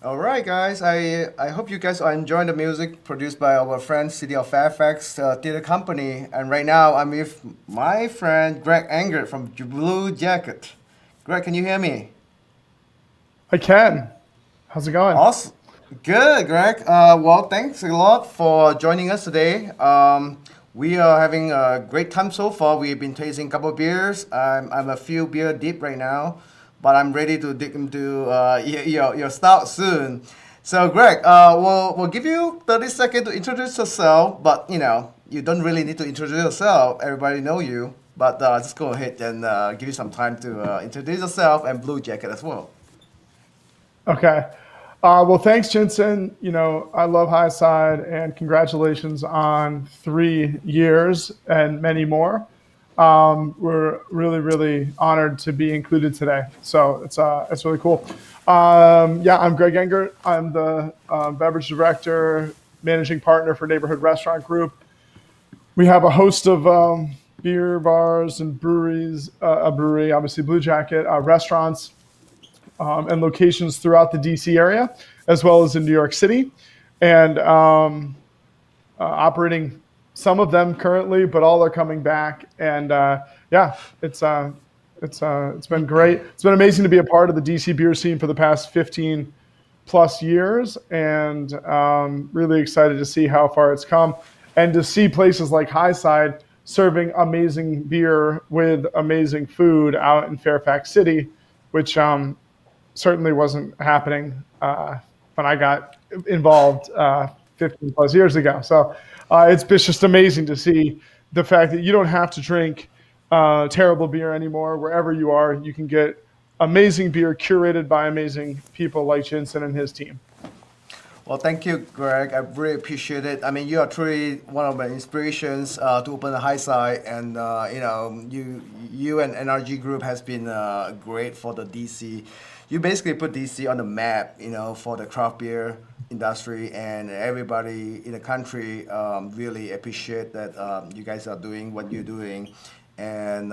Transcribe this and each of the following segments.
All right, guys. I hope you guys are enjoying the music produced by our friend City of Fairfax Theater Company. And right now, I'm with my friend Greg Engert from Bluejacket. Greg, can you hear me? I can. How's it going? Awesome. Good, Greg. Well, thanks a lot for joining us today. We are having a great time so far. We've been tasting a couple of beers. I'm a few beer deep right now, but I'm ready to dig into your stout soon. So, Greg, we'll give you 30 seconds to introduce yourself, but you don't really need to introduce yourself. Everybody know you, but just go ahead and give you some time to introduce yourself and Blue Jacket as well. Okay. Well, thanks, Jensen. I love High Side and congratulations on 3 years and many more. We're really, really honored to be included today. So it's really cool. Yeah, I'm Greg Engert. I'm the Beverage Director, Managing Partner for Neighborhood Restaurant Group. We have a host of beer bars and breweries, a brewery, obviously Bluejacket, restaurants, and locations throughout the DC area, as well as in New York City, and operating some of them currently, but all are coming back. And yeah, it's been great. It's been amazing to be a part of the DC beer scene for the past 15 plus years, and really excited to see how far it's come, and to see places like Highside serving amazing beer with amazing food out in Fairfax City, which certainly wasn't happening when I got involved 15 plus years ago. So it's just amazing to see the fact that you don't have to drink terrible beer anymore. Wherever you are, you can get amazing beer curated by amazing people like Jensen and his team. Well, thank you, Greg. I really appreciate it. I mean, you are truly one of my inspirations to open the high side, and you and NRG Group has been great for the DC. You basically put DC on the map, for the craft beer industry, and everybody in the country really appreciate that you guys are doing what you're doing, and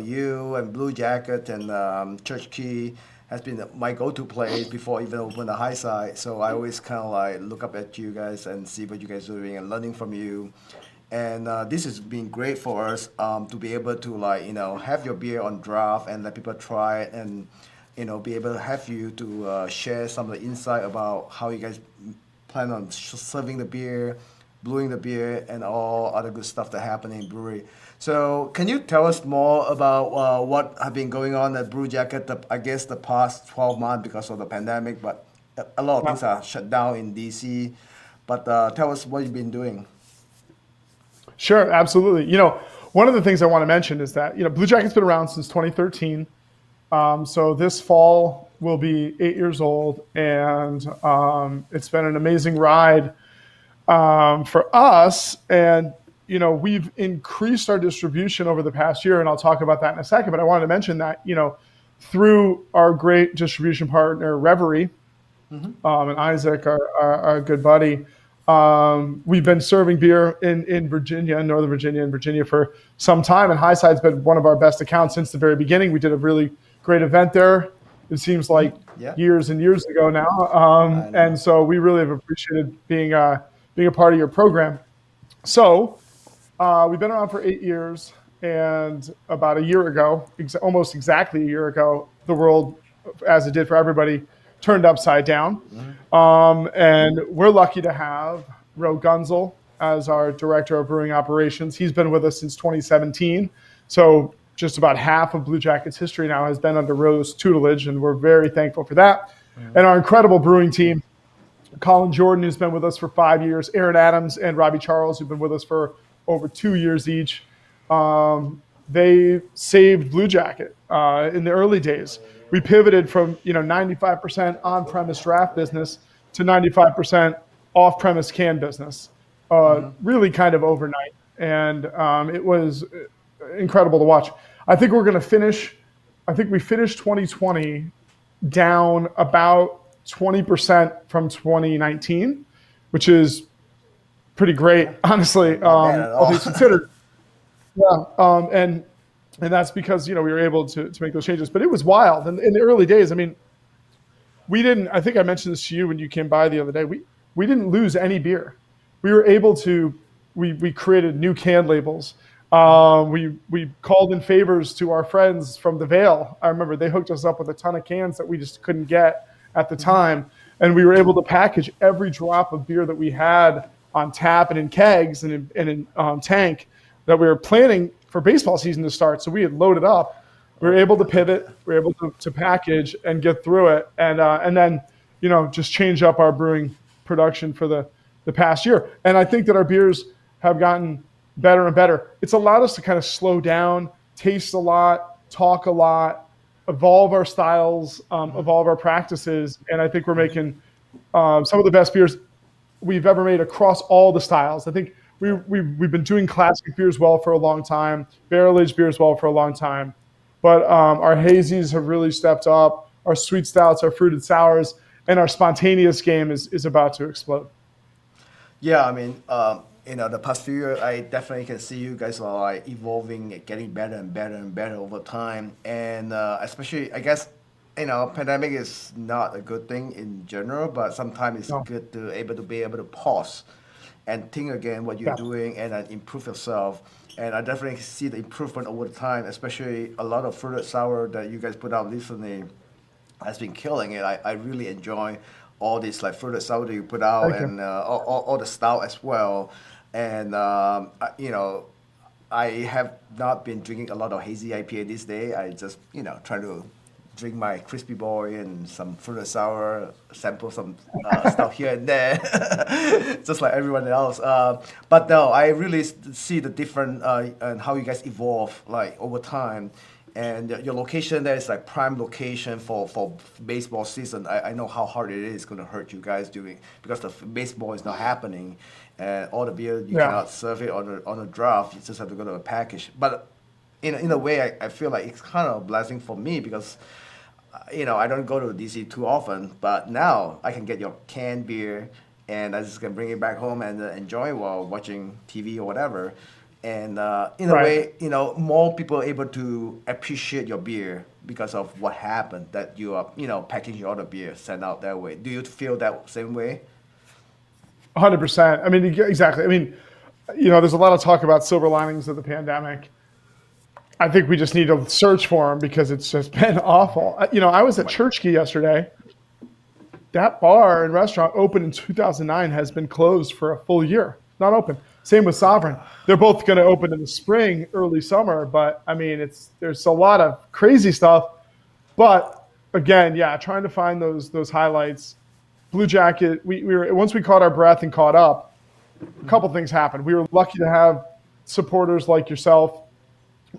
you and Blue Jacket and Church Key has been my go-to place before even open the high side. So I always kind of like look up at you guys and see what you guys are doing and learning from you. And this has been great for us to be able to like have your beer on draft and let people try it, and be able to have you to share some of the insight about how you guys plan on serving the beer, brewing the beer, and all other good stuff that happen in brewery. So, can you tell us more about what have been going on at Brew Jacket? I guess the past 12 months because of the pandemic, but a lot of Yeah. things are shut down in DC. But tell us what you've been doing. Sure, absolutely. One of the things I want to mention is that Blue Jacket's been around since 2013. So this fall will be 8 years old, and it's been an amazing ride for us. And we've increased our distribution over the past year, and I'll talk about that in a second. But I wanted to mention that through our great distribution partner Reverie, and Isaac, our good buddy, we've been serving beer in Virginia, Northern Virginia, and Virginia for some time. And Highside's been one of our best accounts since the very beginning. We did a really great event there. It seems like Yeah, years and years ago now, I and know. so we really have appreciated being a part of your program. So we've been around for 8 years, and about a year ago, almost exactly a year ago, the world, as it did for everybody, turned upside down. And we're lucky to have Ro Gunzel as our director of brewing operations. He's been with us since 2017. So just about half of Blue Jacket's history now has been under Ro's tutelage, and we're very thankful for that. And our incredible brewing team, Colin Jordan, who's been with us for 5 years, Aaron Adams and Robbie Charles, who've been with us for over 2 years each. They saved Blue Jacket in the early days. We pivoted from 95% on-premise draft business to 95% off-premise can business, really kind of overnight, and it was incredible to watch. I think we're going to finish. I think we finished 2020 down about 20% from 2019, which is pretty great, honestly, Not bad at all all. things considered. Yeah, and that's because we were able to make those changes. But it was wild in the early days. I mean, we didn't. I think I mentioned this to you when you came by the other day. We didn't lose any beer. We were able to. We created new can labels. We called in favors to our friends from the Vale. I remember they hooked us up with a ton of cans that we just couldn't get at the time, and we were able to package every drop of beer that we had on tap and in kegs and in tank that we were planning for baseball season to start. So we had loaded up. We were able to pivot. We were able to package and get through it, and then just change up our brewing production for the past year. And I think that our beers have gotten better and better. It's allowed us to kind of slow down, taste a lot, talk a lot, evolve our styles, evolve our practices, and I think we're making some of the best beers we've ever made across all the styles. I think we've been doing classic beers well for a long time, barrel-aged beers well for a long time, but our hazies have really stepped up, our sweet stouts, our fruited sours, and our spontaneous game is about to explode. Yeah, I mean, the past few years, I definitely can see you guys are like evolving, getting better and better and better over time, and especially, I guess, pandemic is not a good thing in general, but sometimes it's No. good to be able to pause and think again what you're Yeah. doing and then improve yourself. And I definitely see the improvement over the time, especially a lot of fruited sour that you guys put out recently has been killing it. I really enjoy all these like fruited sour that you put out Thank you. and all the stout as well. And I have not been drinking a lot of hazy IPA these days. I just try to drink my crispy boy and some fruited sour, sample some stuff here and there, just like everyone else. But no, I really see the different and how you guys evolve like over time. And your location there is like prime location for baseball season. I know how hard it is going to hurt you guys doing because the baseball is not happening, and all the beer you Yeah. cannot serve it on a draft. You just have to go to a package. But in a way, I feel like it's kind of a blessing for me because I don't go to DC too often, but now I can get your canned beer and I just can bring it back home and enjoy while watching TV or whatever. And in a Right. way, more people are able to appreciate your beer because of what happened that you are, packaging all the beer, sent out that way. Do you feel that same way? 100%. I mean, exactly. I mean, there's a lot of talk about silver linings of the pandemic. I think we just need to search for them because it's just been awful. I was at Church Key yesterday. That bar and restaurant opened in 2009 has been closed for a full year, not open. Same with Sovereign. They're both going to open in the spring, early summer, but I mean, there's a lot of crazy stuff. But again, yeah, trying to find those highlights. Bluejacket, we were once we caught our breath and caught up, a couple things happened. We were lucky to have supporters like yourself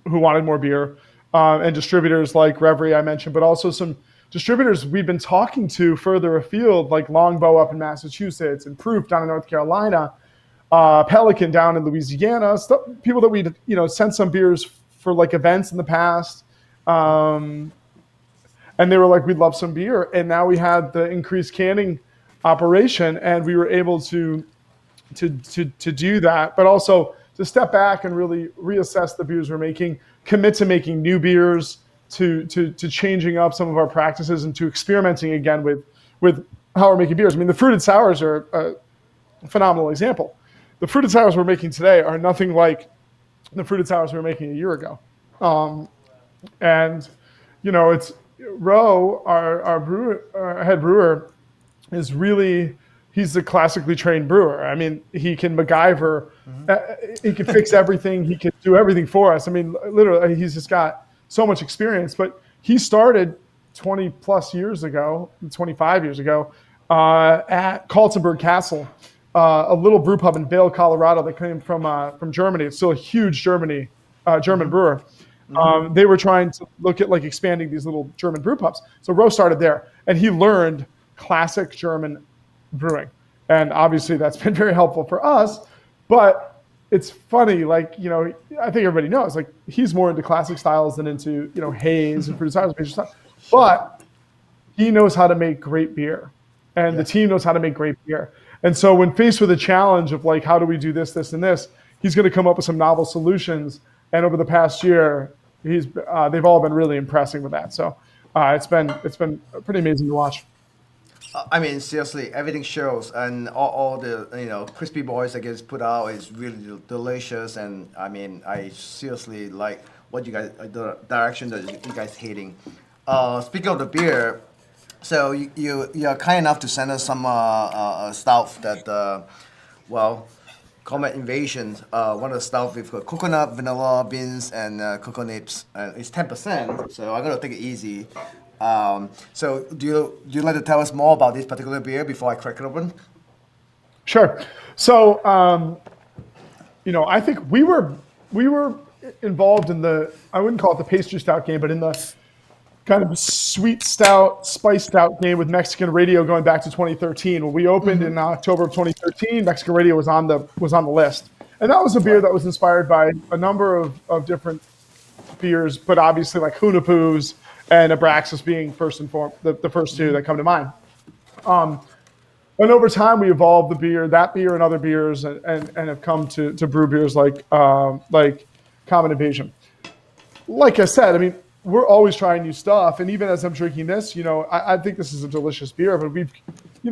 who wanted more beer, and distributors like Reverie I mentioned, but also some distributors we've been talking to further afield, like Longbow up in Massachusetts and Proof down in North Carolina, Pelican down in Louisiana, people that we sent some beers for like events in the past, and they were like, we'd love some beer. And now we had the increased canning operation, and we were able to do that, but also to step back and really reassess the beers we're making, commit to making new beers, to changing up some of our practices, and to experimenting again with how we're making beers. I mean, the fruited sours are a phenomenal example. The fruited sours we're making today are nothing like the fruited sours we were making a year ago. And it's Roe, our head brewer, is really, he's a classically trained brewer. I mean, he can MacGyver, he can fix everything, he can do everything for us. I mean, literally, he's just got so much experience. But he started 20 plus years ago, 25 years ago, at Kaltenberg Castle, a little brew pub in Vail, Colorado that came from Germany. It's still a huge German brewer. They were trying to look at like expanding these little German brew pubs. So Roe started there, and he learned classic German brewing. And obviously that's been very helpful for us. But it's funny, like, I think everybody knows, like, he's more into classic styles than into, haze and fruit sours. But he knows how to make great beer. And the team knows how to make great beer. And so when faced with a challenge of like, how do we do this, this, and this, he's going to come up with some novel solutions. And over the past year, they've all been really impressing with that. So it's been pretty amazing to watch. I mean, seriously, everything shows, and all the crispy boys that gets put out is really delicious, and I mean, I seriously like what you guys the direction that you guys heading. Speaking of the beer, so you're kind enough to send us some stuff that well, Comet Invasion, one of the stuff with coconut, vanilla beans, and cocoa nibs. It's 10%, so I'm gonna take it easy. So do you like to tell us more about this particular beer before I crack it open? Sure. So, I think we were involved in I wouldn't call it the pastry stout game, but in the kind of sweet stout, spice stout game with Mexican Radio going back to 2013. When we opened in October of 2013, Mexican Radio was on the list, and that was a beer Right. that was inspired by a number of different beers, but obviously like Hunapoo's and Abraxas being first and foremost the first two that come to mind. And over time, we evolved that beer and other beers, and have come to brew beers like Comet Invasion. Like I said, I mean, we're always trying new stuff. And even as I'm drinking this, I think this is a delicious beer. But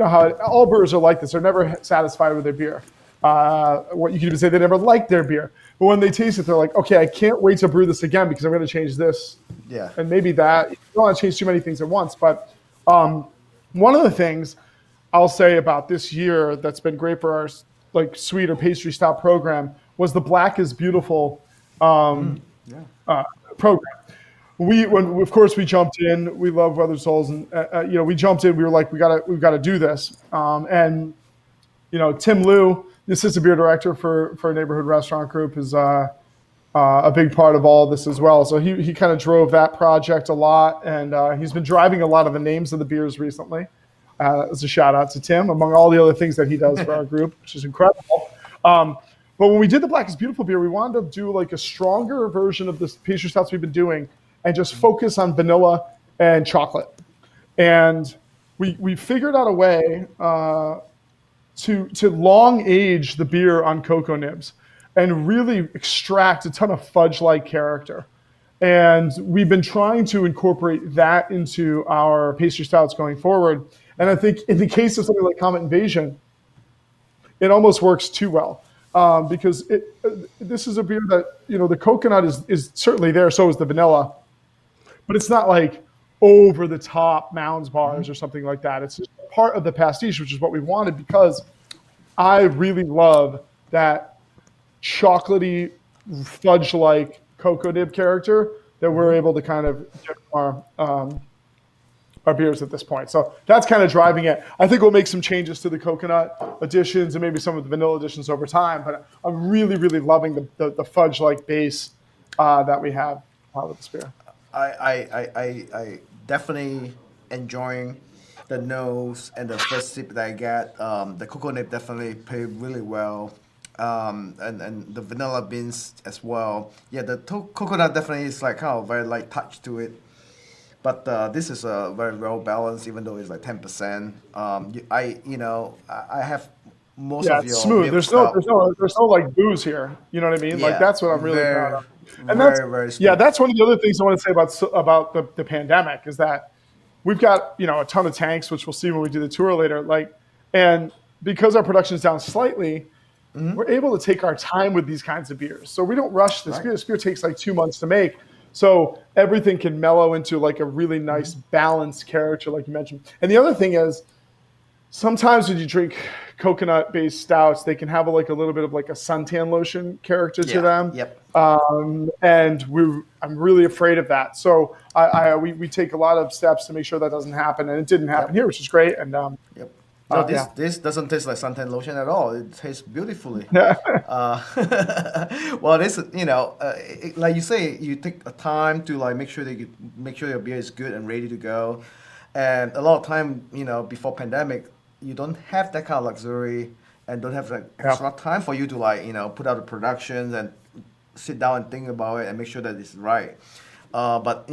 how all brewers are like this. They're never satisfied with their beer. What you can even say, they never liked their beer. But when they taste it, they're like, okay, I can't wait to brew this again because I'm going to change this Yeah. and maybe that. You don't want to change too many things at once. But one of the things I'll say about this year that's been great for our like sweet or pastry stout program was the Black is Beautiful Yeah. program. Of course we jumped in. We love Weather Souls, and we jumped in. We were like, we've got to do this. And Tim Liu, the assistant beer director for a neighborhood restaurant group, is a big part of all of this as well. So he kind of drove that project a lot, and he's been driving a lot of the names of the beers recently. As a shout out to Tim, among all the other things that he does for our group, which is incredible. But when we did the Black is Beautiful beer, we wanted to do like a stronger version of this pastry stouts we've been doing and just focus on vanilla and chocolate. And we figured out a way to long age the beer on cocoa nibs and really extract a ton of fudge-like character. And we've been trying to incorporate that into our pastry stouts going forward. And I think in the case of something like Comet Invasion, it almost works too well because this is a beer that, the coconut is certainly there, so is the vanilla, but it's not like over the top Mounds bars or something like that. It's just part of the pastiche, which is what we wanted because I really love that chocolatey, fudge-like cocoa nib character that we're able to kind of get our beers at this point. So that's kind of driving it. I think we'll make some changes to the coconut additions and maybe some of the vanilla additions over time, but I'm really, really loving the fudge-like base that we have with this beer. I definitely enjoying the nose and the first sip that I get. The cocoa nib definitely played really well. And the vanilla beans as well. Yeah, the coconut definitely is like kind of very light touch to it. But this is a very well balanced, even though it's like 10%. I have most Yeah, of it's your smooth. milk There's no like booze here. You know what I mean? Like Yeah, that's what I'm really very, proud of. And that's very yeah, smooth. that's one of the other things I want to say about the pandemic is that we've got a ton of tanks, which we'll see when we do the tour later. And because our production's down slightly, we're able to take our time with these kinds of beers. So we don't rush this Right. beer. This beer takes like 2 months to make. So everything can mellow into like a really nice balanced character, like you mentioned. And the other thing is sometimes when you drink coconut-based stouts, they can have a little bit of like a suntan lotion character to Yeah. them. Yep. And I'm really afraid of that. So we take a lot of steps to make sure that doesn't happen. And it didn't happen here, which is great. And Yep. No, yeah. this doesn't taste like suntan lotion at all. It tastes beautifully. Well, this like you say, you take a time to like make sure your beer is good and ready to go. And a lot of time, before pandemic, you don't have that kind of luxury and don't have like extra time for you to like put out the productions and sit down and think about it and make sure that it's right. But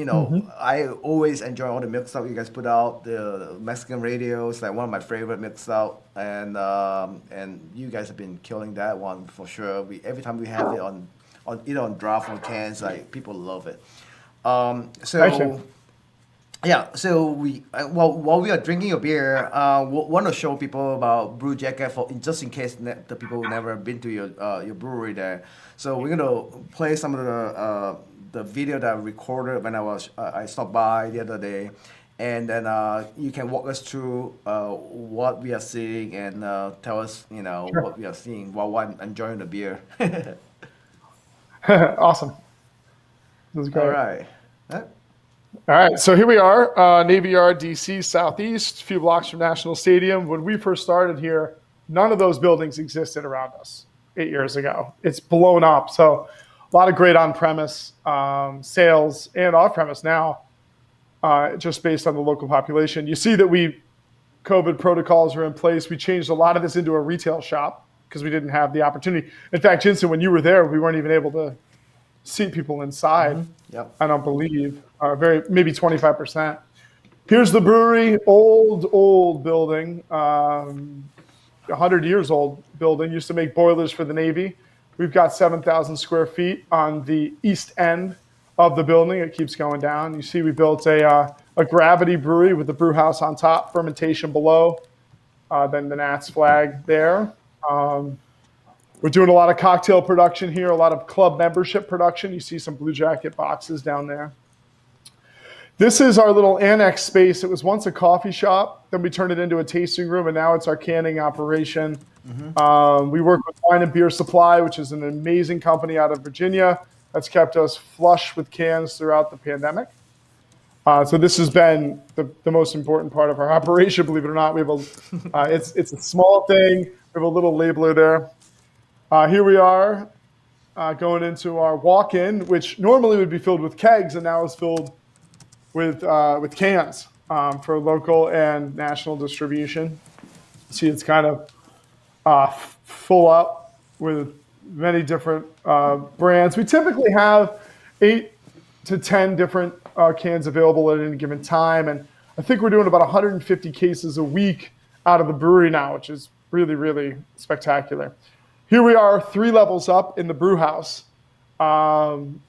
I always enjoy all the milk stout you guys put out. The Mexican radios, like one of my favorite milk stout, and you guys have been killing that one for sure. Every time we have it on either on draft or cans, like people love it. So Thank you. Yeah, so well, while we are drinking a beer, want to show people about Bluejacket for just in case the people who never been to your brewery there. So we're gonna play some of the video that I recorded when I stopped by the other day, and then you can walk us through what we are seeing and tell us Sure. what we are seeing while I'm enjoying the beer. Awesome. This is All great. right. Uh, All right, so here we are, Navy Yard, DC, Southeast, a few blocks from National Stadium. When we first started here, none of those buildings existed around us 8 years ago. It's blown up. So a lot of great on-premise sales and off-premise now, just based on the local population. You see that COVID protocols are in place. We changed a lot of this into a retail shop because we didn't have the opportunity. In fact, Jensen, when you were there, we weren't even able to seat people inside. yep. I don't believe, maybe 25%. Here's the brewery, old building, 100 years old building. Used to make boilers for the Navy. We've got 7,000 square feet on the east end of the building. It keeps going down. You see, we built a gravity brewery with the brew house on top, fermentation below, then the Nats flag there. We're doing a lot of cocktail production here, a lot of club membership production. You see some Bluejacket boxes down there. This is our little annex space. It was once a coffee shop. Then we turned it into a tasting room, and now it's our canning operation. We work with Wine and Beer Supply, which is an amazing company out of Virginia that's kept us flush with cans throughout the pandemic. So this has been the most important part of our operation, believe it or not. We have it's a small thing. We have a little labeler there. Here we are going into our walk-in, which normally would be filled with kegs, and now is filled with cans for local and national distribution. See, it's kind of full up with many different brands. We typically have 8 to 10 different cans available at any given time, and I think we're doing about 150 cases a week out of the brewery now, which is really, really spectacular. Here we are 3 levels up in the brew house. On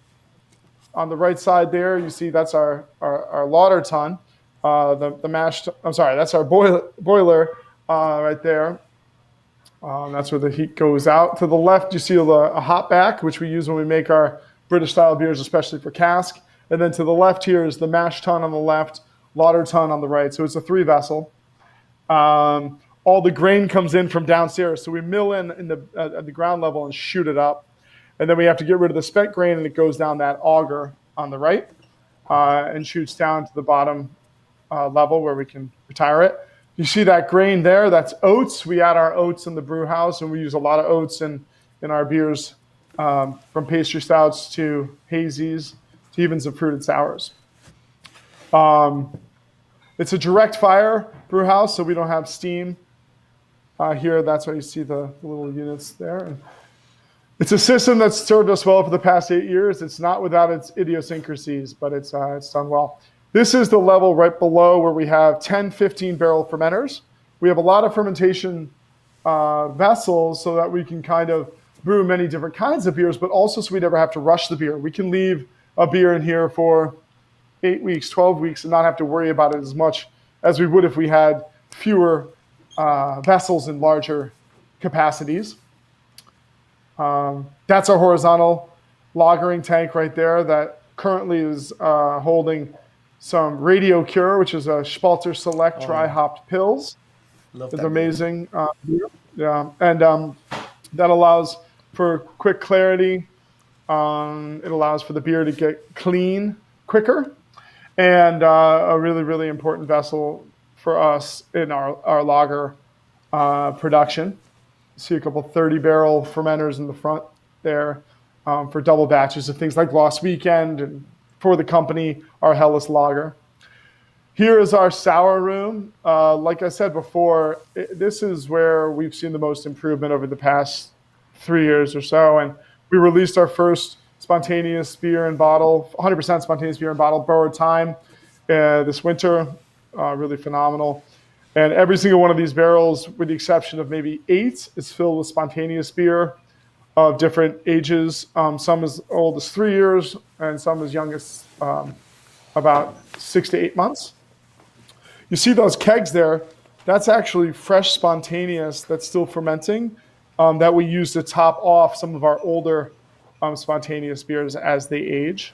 the right side there, you see that's our lauter tun. That's our boiler right there. That's where the heat goes out. To the left, you see a hop back, which we use when we make our British style beers, especially for cask. And then to the left here is the mash tun on the left, lauter tun on the right. So it's a 3 vessel. All the grain comes in from downstairs. So we mill at the ground level and shoot it up. And then we have to get rid of the spent grain, and it goes down that auger on the right and shoots down to the bottom level where we can retire it. You see that grain there? That's oats. We add our oats in the brew house, and we use a lot of oats in our beers, from pastry stouts to hazies to even some fruited sours. It's a direct fire brew house, so we don't have steam. Here, that's why you see the little units there. It's a system that's served us well for the past 8 years. It's not without its idiosyncrasies, but it's done well. This is the level right below where we have 10, 15 barrel fermenters. We have a lot of fermentation vessels so that we can kind of brew many different kinds of beers, but also so we never have to rush the beer. We can leave a beer in here for 8 weeks, 12 weeks, and not have to worry about it as much as we would if we had fewer vessels in larger capacities. That's our horizontal lagering tank right there that currently is holding some Radio Cure, which is a Spalter Select dry hopped pills. Love It's that amazing beer. Yeah, and that allows for quick clarity. It allows for the beer to get clean quicker, and a really, really important vessel for us in our lager production. See a couple 30-barrel fermenters in the front there for double batches of things like Lost Weekend, and for the company, our Hellas Lager. Here is our sour room. Like I said before, this is where we've seen the most improvement over the past 3 years or so. And we released our first spontaneous beer in bottle, 100% spontaneous beer in bottle, Borrowed Time, this winter. Really phenomenal. And every single one of these barrels, with the exception of maybe 8, is filled with spontaneous beer of different ages. Some as old as 3 years, and some as young as about 6 to 8 months. You see those kegs there? That's actually fresh spontaneous that's still fermenting that we use to top off some of our older spontaneous beers as they age.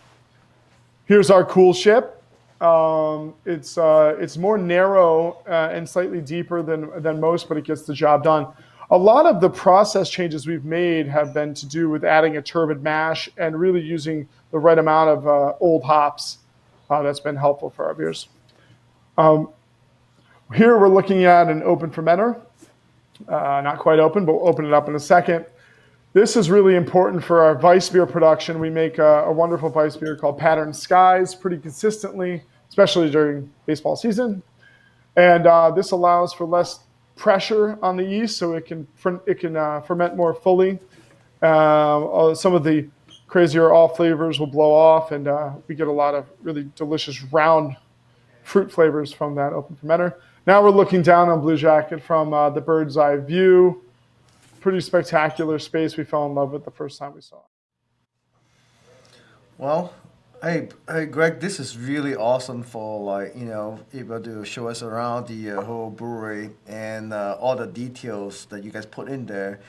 Here's our cool ship. It's more narrow and slightly deeper than most, but it gets the job done. A lot of the process changes we've made have been to do with adding a turbid mash and really using the right amount of old hops. That's been helpful for our beers. Here we're looking at an open fermenter. Not quite open, but we'll open it up in a second. This is really important for our Weiss beer production. We make a wonderful Weiss beer called Patterned Skies pretty consistently, especially during baseball season. And this allows for less pressure on the yeast, so it can ferment more fully. Some of the crazier off flavors will blow off, and we get a lot of really delicious round fruit flavors from that open fermenter. Now we're looking down on Bluejacket from the bird's eye view. Pretty spectacular space we fell in love with the first time we saw it. Well, hey, Greg, this is really awesome for able to show us around the whole brewery and all the details that you guys put in there.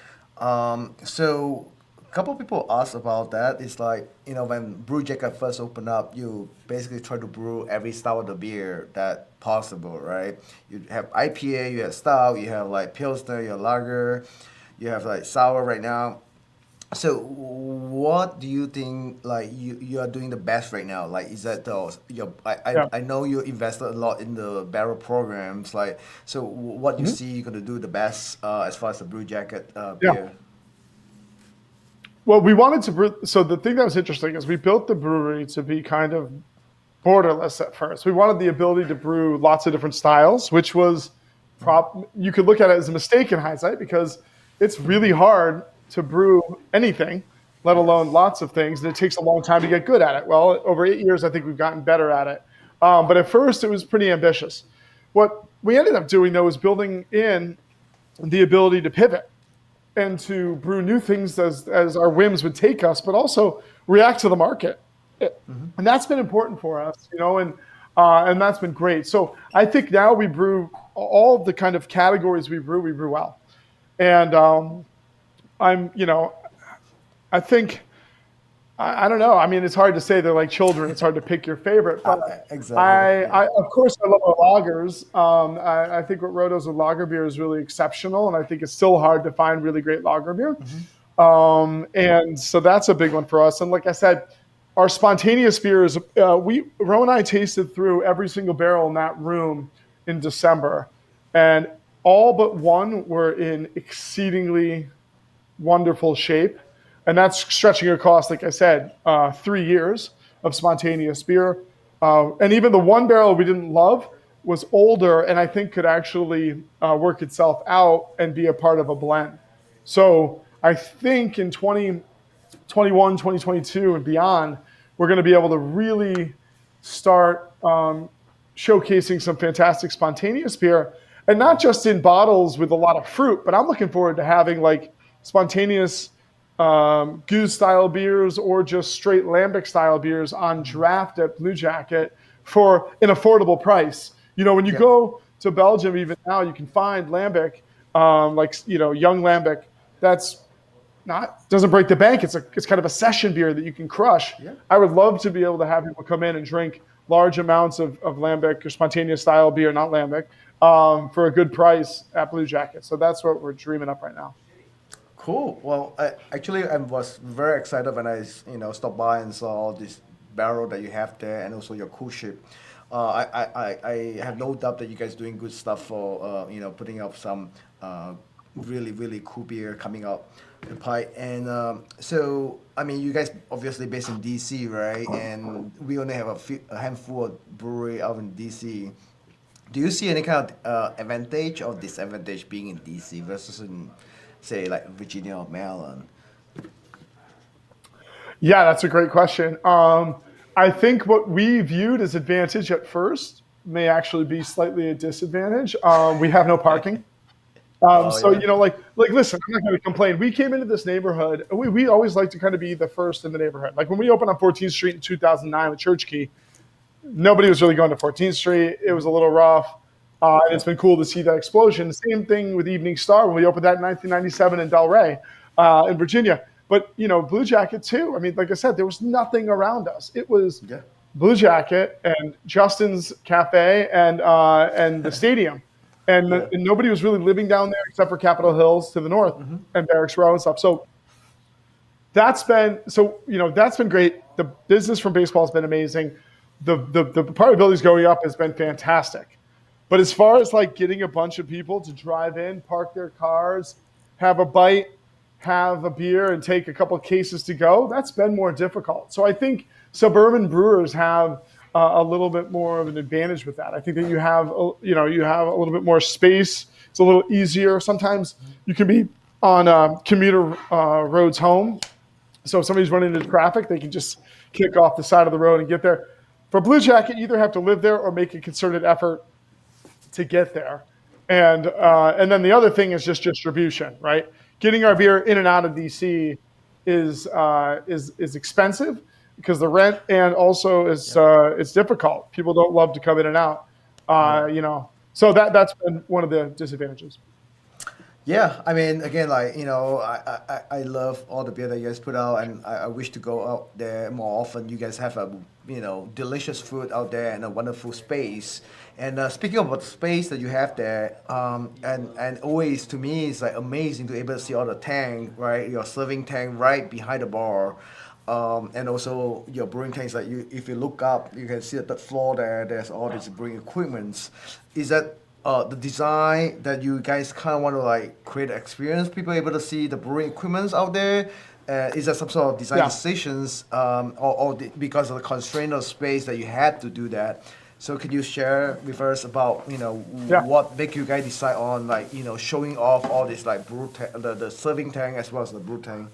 So a couple of people asked about that. It's like, when Bluejacket first opened up, you basically try to brew every style of the beer that possible, right? You have IPA, you have stout, you have like Pilsner, you have lager, you have like sour right now. So what do you think like you are doing the best right now? Like, is that I know you invested a lot in the barrel programs. Like, so what you see you're gonna do the best as far as the Bluejacket beer? Well, we wanted to brew. So the thing that was interesting is we built the brewery to be kind of borderless at first. We wanted the ability to brew lots of different styles, which was you could look at it as a mistake in hindsight because it's really hard to brew anything, let alone lots of things, and it takes a long time to get good at it. Well, over 8 years, I think we've gotten better at it. But at first, it was pretty ambitious. What we ended up doing, though, was building in the ability to pivot and to brew new things as our whims would take us, but also react to the market. And that's been important for us, and that's been great. So I think now we brew all of the kind of categories we brew well. And I think, I don't know. I mean, it's hard to say. They're like children. It's hard to pick your favorite. But Exactly. I of course, I love our lagers. I think what Roto's with lager beer is really exceptional, and I think it's still hard to find really great lager beer. And so that's a big one for us. And like I said, our spontaneous beers, Ro and I tasted through every single barrel in that room in December, and all but one were in exceedingly wonderful shape. And that's stretching across, like I said, 3 years of spontaneous beer. And even the one barrel we didn't love was older and I think could actually work itself out and be a part of a blend. So I think in 2021, 2022 and beyond, we're going to be able to really start showcasing some fantastic spontaneous beer. And not just in bottles with a lot of fruit, but I'm looking forward to having like spontaneous goose style beers or just straight lambic style beers on draft at Bluejacket for an affordable price. When you go to Belgium, even now, you can find lambic, young lambic. That's doesn't break the bank. It's kind of a session beer that you can crush. Yeah. I would love to be able to have people come in and drink large amounts of lambic or spontaneous style beer, not lambic, for a good price at Bluejacket. So that's what we're dreaming up right now. Cool. Well, I was very excited when I stopped by and saw all this barrel that you have there, and also your cool ship. I have no doubt that you guys doing good stuff for putting up some really really cool beer coming up the pipe. And so I mean, you guys obviously based in DC, right? And we only have a handful of brewery out in DC. Do you see any kind of advantage or disadvantage being in DC versus in, say, like Virginia or Maryland? Yeah, that's a great question. I think what we viewed as advantage at first may actually be slightly a disadvantage. We have no parking. Listen, I'm not going to complain. We came into this neighborhood. We always like to kind of be the first in the neighborhood. Like when we opened on 14th Street in 2009 with Church Key, nobody was really going to 14th Street. It was a little rough. And it's been cool to see that explosion. Same thing with Evening Star when we opened that in 1997 in Delray, in Virginia. But, Bluejacket too. I mean, like I said, there was nothing around us. It was Yeah. Bluejacket and Justin's Cafe and the stadium. Yeah. And nobody was really living down there except for Capitol Hills to the north and Barracks Row and stuff. So that's been great. The business from baseball has been amazing. The probabilities going up has been fantastic. But as far as like getting a bunch of people to drive in, park their cars, have a bite, have a beer, and take a couple of cases to go, that's been more difficult. So I think suburban brewers have a little bit more of an advantage with that. I think that you have a little bit more space. It's a little easier. Sometimes you can be on commuter roads home. So if somebody's running into traffic, they can just kick off the side of the road and get there. For Bluejacket, you either have to live there or make a concerted effort to get there. And then the other thing is just distribution, right? Getting our beer in and out of DC is expensive because the rent, and also it's difficult. People don't love to come in and out, So that's been one of the disadvantages. Yeah, I mean, again, like, I love all the beer that you guys put out, and I wish to go out there more often. You guys have delicious food out there and a wonderful space. And speaking about the space that you have there, and always to me, it's like amazing to be able to see all the tank, right? Your serving tank right behind the bar. And also your brewing tanks, like if you look up, you can see the third floor there. There's all these brewing equipments. Is that the design that you guys kind of want to like create an experience, people able to see the brewing equipments out there? Is that some sort of design decisions, because of the constraint of space that you had to do that? So could you share with us about what make you guys decide on like showing off all this like the serving tank as well as the brew tank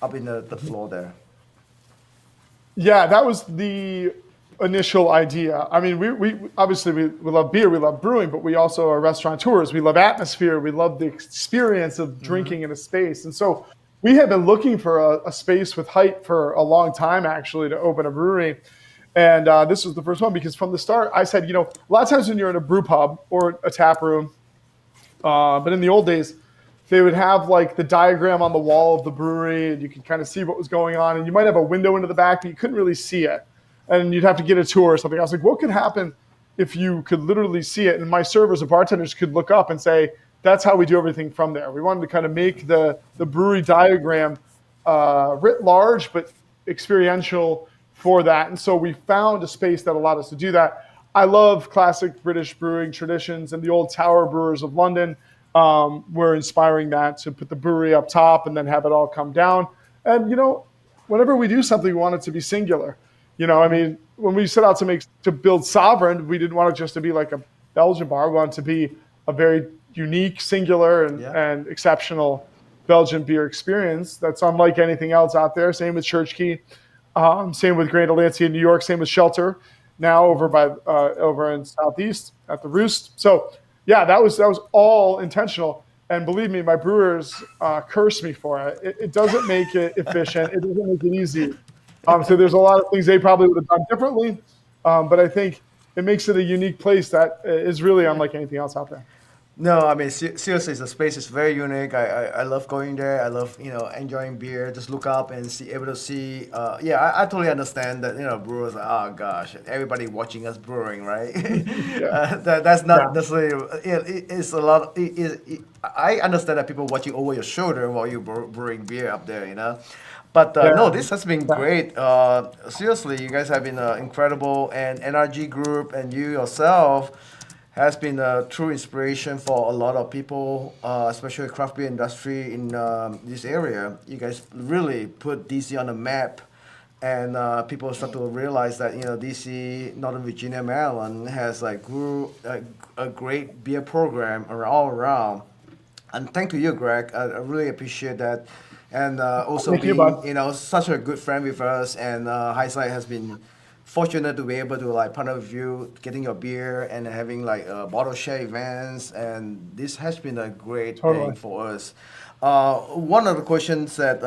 up in the floor there? Yeah, that was the initial idea. I mean, we obviously we love beer, we love brewing, but we also are restaurateurs. We love atmosphere. We love the experience of drinking in a space. And so we have been looking for a space with height for a long time, actually, to open a brewery. And this was the first one because from the start, I said, a lot of times when you're in a brew pub or a tap room, but in the old days, they would have like the diagram on the wall of the brewery and you could kind of see what was going on. And you might have a window into the back, but you couldn't really see it. And you'd have to get a tour or something. I was like, what could happen if you could literally see it? And my servers and bartenders could look up and say, that's how we do everything from there. We wanted to kind of make the brewery diagram writ large, but experiential for that. And so we found a space that allowed us to do that. I love classic British brewing traditions, and the old Tower Brewers of London were inspiring that, to put the brewery up top and then have it all come down. And, whenever we do something, we want it to be singular. I mean, when we set out to build Sovereign, we didn't want it just to be like a Belgian bar. We wanted it to be a very unique, singular, and exceptional Belgian beer experience that's unlike anything else out there. Same with Church Key, same with Grand Delancey in New York, same with Shelter, now over in Southeast at the Roost. So yeah, that was all intentional. And believe me, my brewers curse me for it. It doesn't make it efficient. It doesn't make it easy. So there's a lot of things they probably would have done differently. But I think it makes it a unique place that is really unlike anything else out there. No, I mean seriously, the space is very unique. I love going there. I love enjoying beer. Just look up and able to see. I totally understand that brewers. Oh gosh, everybody watching us brewing, right? That's not necessarily. It's a lot. I understand that people watching over your shoulder while you're brewing beer up there. But no, this has been great. Seriously, you guys have been incredible, and NRG Group and you yourself has been a true inspiration for a lot of people, especially craft beer industry in this area. You guys really put DC on the map, and people start to realize that DC, Northern Virginia, Maryland has like grew a great beer program all around. And thank you, Greg. I really appreciate that. And also Thank you, being bud. such a good friend with us, and Hindsight has been fortunate to be able to like partner with you, getting your beer and having like bottle share events, and this has been a great thing for us. One of the questions that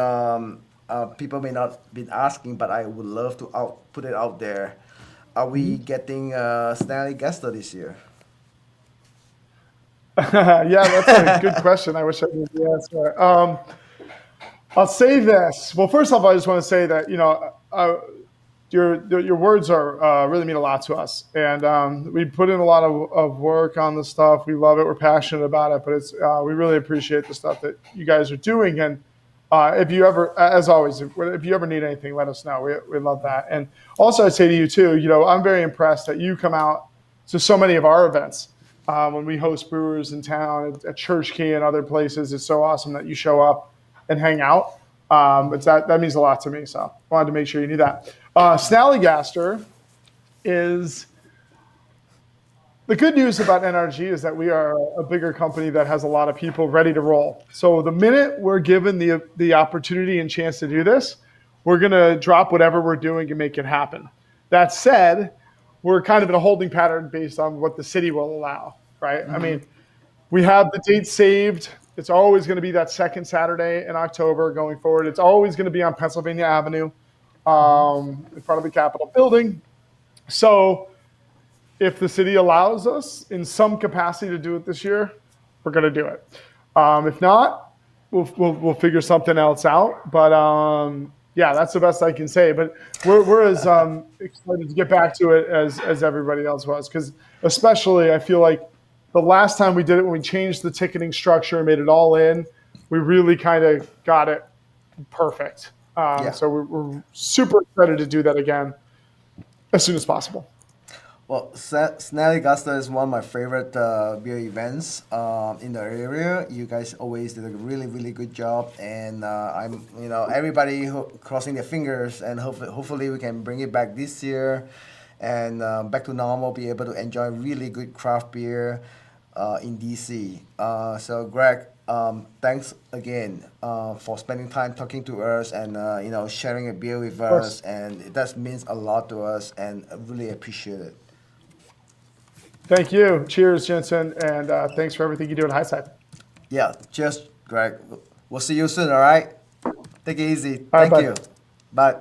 people may not be asking, but I would love to put it out there. are we getting Stanley Gaster this year? Yeah, that's a good question. I wish I knew the answer. I'll say this. Well, first off, I just want to say that your words are really mean a lot to us, and we put in a lot of work on the stuff. We love it. We're passionate about it, but it's we really appreciate the stuff that you guys are doing. And if you ever, as always, if you ever need anything, let us know. We love that. And also, I'd say to you too. I'm very impressed that you come out to so many of our events. When we host brewers in town at Church Key and other places, it's so awesome that you show up and hang out. That means a lot to me. So I wanted to make sure you knew that. Snallygaster is the good news about NRG is that we are a bigger company that has a lot of people ready to roll. So the minute we're given the opportunity and chance to do this, we're going to drop whatever we're doing and make it happen. That said, we're kind of in a holding pattern based on what the city will allow, right? Mm-hmm. I mean, we have the date saved. It's always going to be that second Saturday in October going forward. It's always going to be on Pennsylvania Avenue in front of the Capitol building. So if the city allows us in some capacity to do it this year, we're going to do it. If not, we'll figure something else out. But yeah, that's the best I can say. But we're as excited to get back to it as everybody else was, because especially I feel like the last time we did it, when we changed the ticketing structure and made it all in, we really kind of got it perfect. So we're super excited to do that again as soon as possible. Well, Snallygaster is one of my favorite beer events in the area. You guys always did a really, really good job, and I'm, everybody crossing their fingers, and hopefully we can bring it back this year, and back to normal, be able to enjoy really good craft beer in DC. So, Greg, thanks again for spending time talking to us and sharing a beer with us, and that means a lot to us, and I really appreciate it. Thank you. Cheers, Jensen, and thanks for everything you do at Highside. Yeah, cheers, Greg. We'll see you soon, all right? Take it easy. All right, Thank you. Bye.